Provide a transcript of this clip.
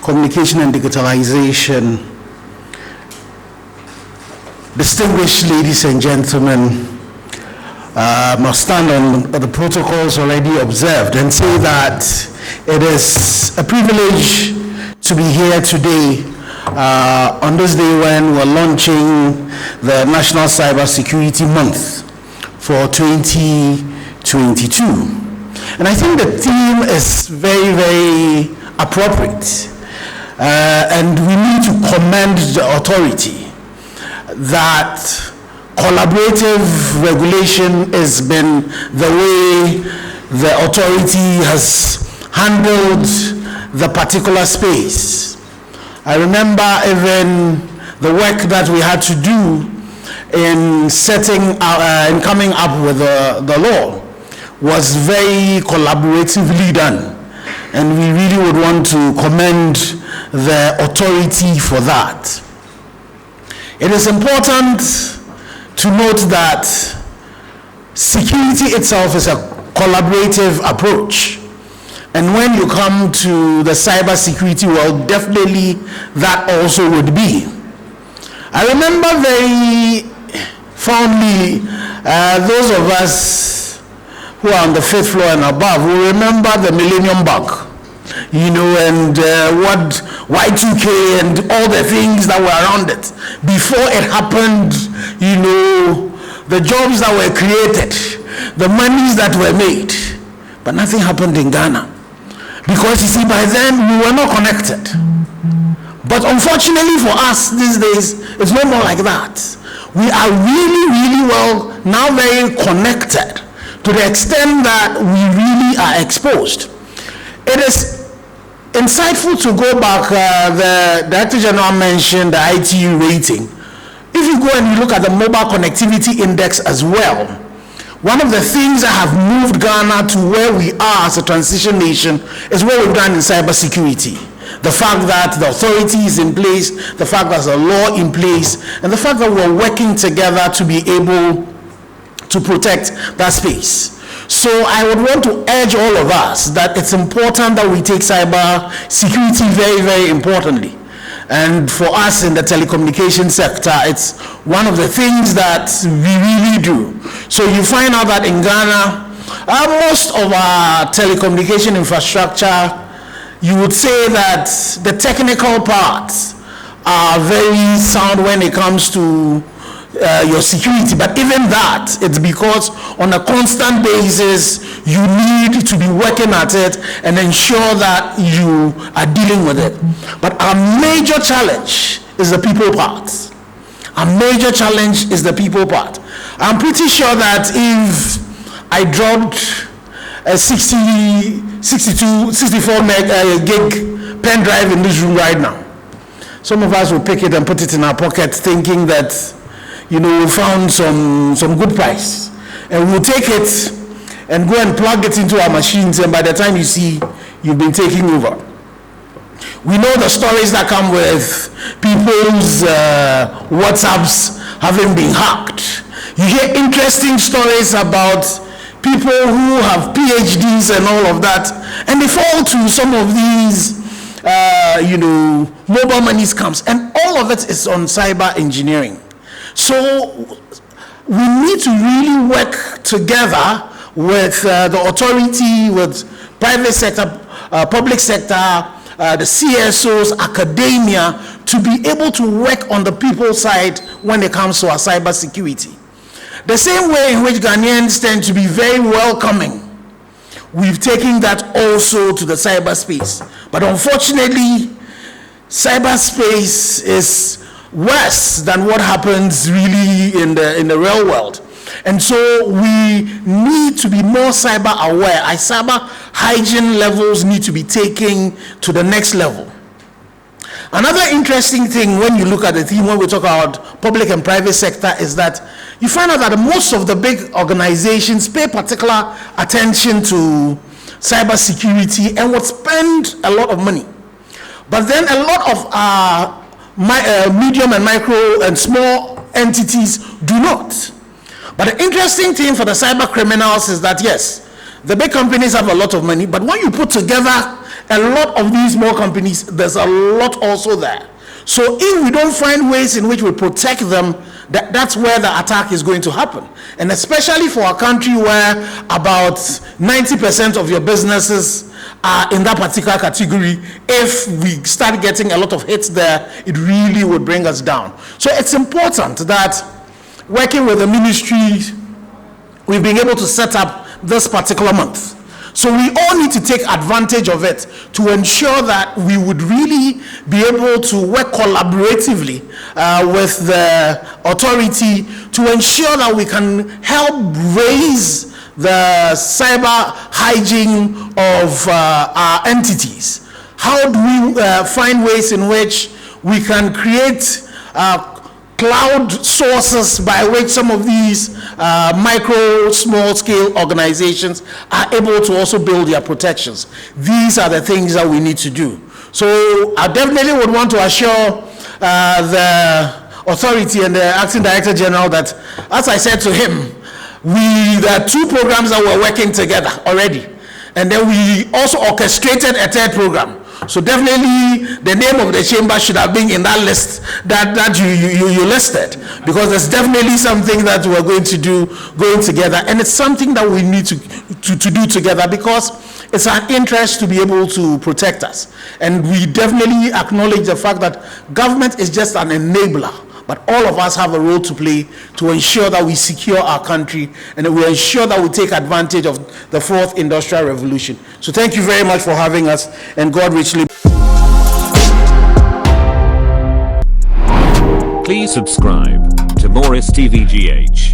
Communication and Digitalization, distinguished ladies and gentlemen, must stand on the protocols already observed and say that it is a privilege to be here today on this day when we're launching the National Cybersecurity Month for 2022. And I think the theme is very, very appropriate. And we need to commend the authority that collaborative regulation has been the way the authority has handled the particular space. I remember even the work that we had to do in in coming up with the law was very collaboratively done, and we really would want to commend the authority for that. It is important to note that security itself is a collaborative approach, and when you come to the cybersecurity world, definitely that also would be. I remember very fondly those of us who are on the 5th floor and above will remember the Millennium Bug, and what Y2K and all the things that were around it. Before it happened, the jobs that were created, the monies that were made, but nothing happened in Ghana. Because you see, by then we were not connected. But unfortunately for us these days, it's no more like that. We are really, really well now very connected to the extent that we really are exposed. It is insightful to go back, the Director General mentioned the ITU rating. If you go and you look at the Mobile Connectivity Index as well, one of the things that have moved Ghana to where we are as a transition nation is what we've done in cybersecurity. The fact that the authority is in place, the fact that there's a law in place, and the fact that we're working together to be able to protect that space. So I would want to urge all of us that it's important that we take cyber security very, very importantly. And for us in the telecommunication sector, it's one of the things that we really do. So you find out that in Ghana, most of our telecommunication infrastructure, you would say that the technical parts are very sound when it comes to your security, but even that, it's because on a constant basis you need to be working at it and ensure that you are dealing with it. But our major challenge is the people part. Our major challenge is the people part. I'm pretty sure that if I dropped a 64 gig pen drive in this room right now, some of us will pick it and put it in our pocket thinking that we found some good price, and we'll take it and go and plug it into our machines, and by the time you see, you've been taking over. We know the stories that come with people's WhatsApps having been hacked. You hear interesting stories about people who have PhDs and all of that, and they fall to some of these mobile money scams, and all of it is on cyber engineering. So we need to really work together with the authority, with private sector, public sector, the CSOs, academia, to be able to work on the people side when it comes to our cyber security. The same way in which Ghanaians tend to be very welcoming, we've taken that also to the cyberspace. But unfortunately, cyberspace is worse than what happens really in the real world. And so we need to be more cyber aware. Our cyber hygiene levels need to be taken to the next level. Another interesting thing when you look at the theme, when we talk about public and private sector, is that you find out that most of the big organizations pay particular attention to cyber security and would spend a lot of money. But then a lot of medium and micro and small entities do not. But the interesting thing for the cyber criminals is that yes, the big companies have a lot of money, but when you put together a lot of these small companies, there's a lot also there. So if we don't find ways in which we protect them, that's where the attack is going to happen. And especially for a country where about 90% of your businesses are in that particular category, if we start getting a lot of hits there, it really would bring us down. So it's important that working with the ministry, we've been able to set up this particular month. So we all need to take advantage of it to ensure that we would really be able to work collaboratively with the authority to ensure that we can help raise the cyber hygiene of our entities. How do we find ways in which we can create cloud sources by which some of these micro, small-scale organizations are able to also build their protections? These are the things that we need to do. So I definitely would want to assure the authority and the Acting Director General that, as I said to him, there are 2 programs that we're working together already. And then we also orchestrated a 3rd program. So definitely the name of the chamber should have been in that list that you listed, because there's definitely something that we're going to do going together, and it's something that we need to do together, because it's our interest to be able to protect us. And we definitely acknowledge the fact that government is just an enabler, but all of us have a role to play to ensure that we secure our country and that we ensure that we take advantage of the 4th industrial revolution. So thank you very much for having us, and God richly. Please subscribe to Morris TVGH.